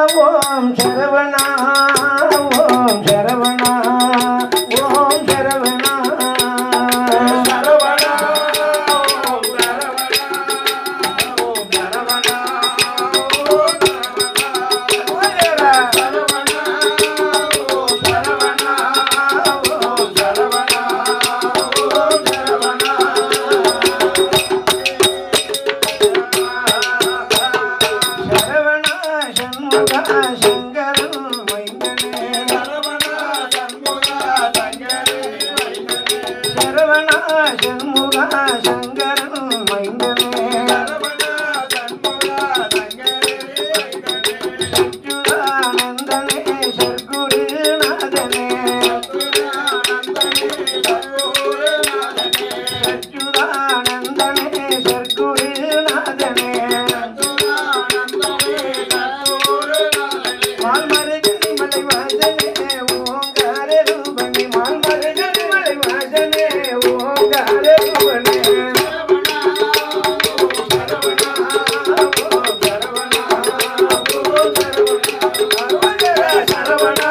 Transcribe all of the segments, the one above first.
ஓம் சரவணா ஓம் சரவணா ஓம் சரவணா சரவணா ஓம் சரவணா ஓம் சரவணா ஓம் சரவணா ஓம் சரவணா ஓம் சரவணா ஓம் சரவணா சரவணா சண்முகா சங்கரன் மைந்தனே சச்சுதானந்தனே சர்க்குருநாதனே சச்சுதானந்தனே சர்க்குருநாதனே மால்மருகன் மலை வாசனே ஓங்கார ரூபனே மால்மருகன் மலை வாசனே ஓங்கார ரூபனே சரவணா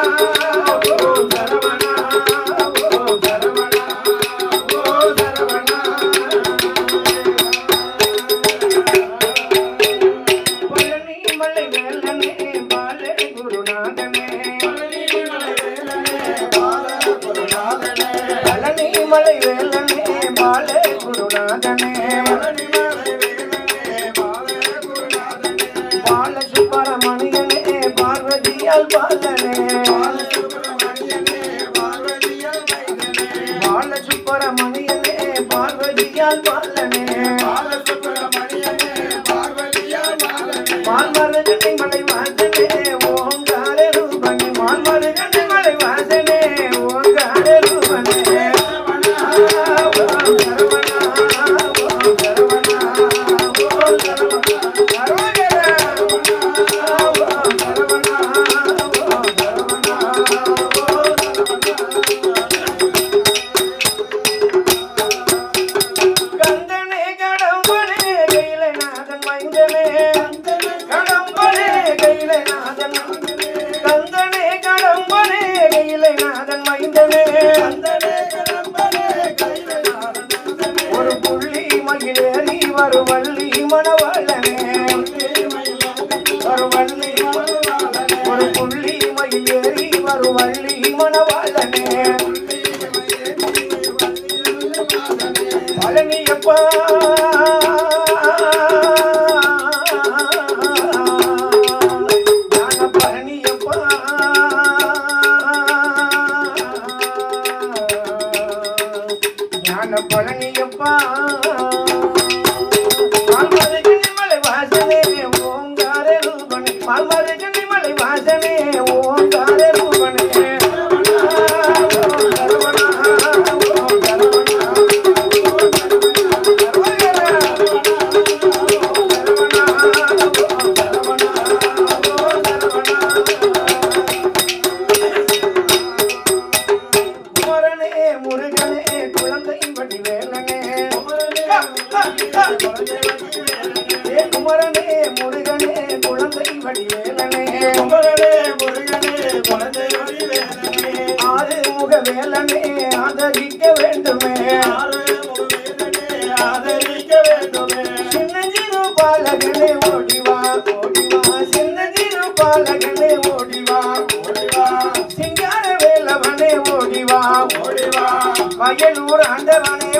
ஓம் சரவணா ஓம் சரவணா ஓம் சரவணா பழனி மலை வேலனே பால குருநாதனே பழனி மலை வேலனே பால குருநாதனே பால சுப்பிரமணியனே பார்வதியால் பாலனே பால சுப்பிரமணியனே பார்வதியால் பாலனே மால்மருகன் மலை வாசனே ஓங்கார ரூபனே மால்மருகன் மலை வாசனே ஓங்கார ரூபனே ஓம் சரவணா ஓம் சரவணா ஓம் சரவணா சரவணா ஓம் சரவணா ஓம் சரவணா ஓம் கந்தனே கடம்பனே கைலநாதன் மைந்தனே கடம்பனே கைலநாதன் கந்தனே கடம்பனே கைலநாதன் மைந்தனே ஒரு புள்ளி மகிழேறி வருவள்ளி மணவாளனே வருவள்ளி ஒரு புள்ளி மகிழேறி வருவள்ளி மணவாளனே பழனியப்பா ஞான பழனியப்பா ஞான பழனியப்பா மால்மருகன் மலை வாசனே ஓங்கார ரூபனே மால்மருகன் மலை வாசனே ஓங்கார ரூபனே சரவணா ஓம் சரவணா குமரனே முருகனே குழந்தை வடிவேலனே குமரனே முருகனே குழந்தை வடிவேலனே ஆறு முக வேலனே ஆதரிக்க வேண்டுமே சின்னஞ்சிறு பாலகனே ஓடிவா ஓடிவா சின்னஞ்சிறு பாலகனே ஓடிவா ஓடிவா சிங்கார வேலவனே ஓடிவா ஓடிவா வயலூர் ஆண்டவனே